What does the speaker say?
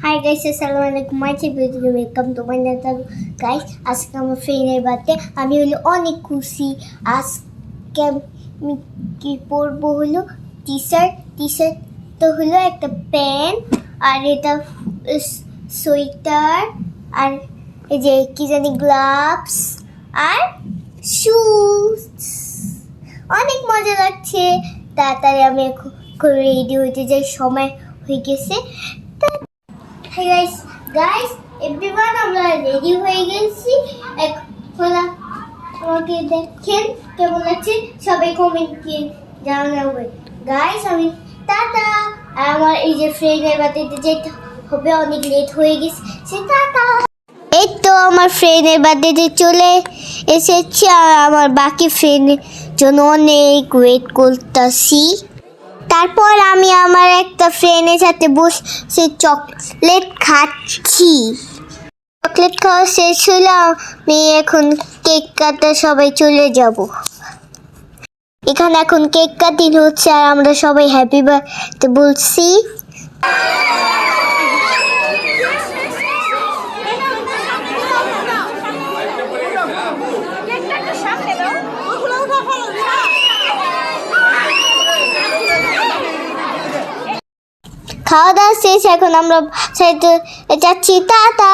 Hi guys, assalamualaikum. My video welcome to my channel. Guys, আজকে আমার ফ্রেন্ডের birthday. আমি হলো অনেক খুশি। আজকে আমি কি পরবো হলো টি-শার্ট তো হলো একটা প্যান্ট আর এটা সোয়েটার আর এই যে কি জানি গ্লাভস আর শুজ। অনেক মজা লাগছে। তাড়াতাড়ি আমি এখন রেডি হইতে যাই, সময় হয়ে গেছে। Hey guys, everyone, আমরা রেডি হয়ে গেছি। এখন আমাকে দেখেন কেমন লাগছে, সবাই কমেন্ট করে জানাবেন। গাইস আমি টাটা। আমার এই যে ফ্রেন্ডের বাড়িতে যেতে হবে, অনেক লেট হয়ে গেছে, সে টাটা। এই তো আমার ফ্রেন্ডের বাড়িতে চলে এসেছি আর আমার বাকি ফ্রেন্ডের জন্য অনেক ওয়েট করতেছি। তারপর আমি আমার একটা ফ্রেন্ডের সাথে বসে চকলেট খাচ্ছি। চকলেট খাওয়া শেষ হলে আমি এখন কেক কাটা সবাই চলে যাব। এখানে এখন কেক কাটিং হচ্ছে আর আমরা সবাই হ্যাপি বার্থডে বলছি। খাওয়া দাওয়া শেষ, এখন আমরা যাচ্ছি, টাটা।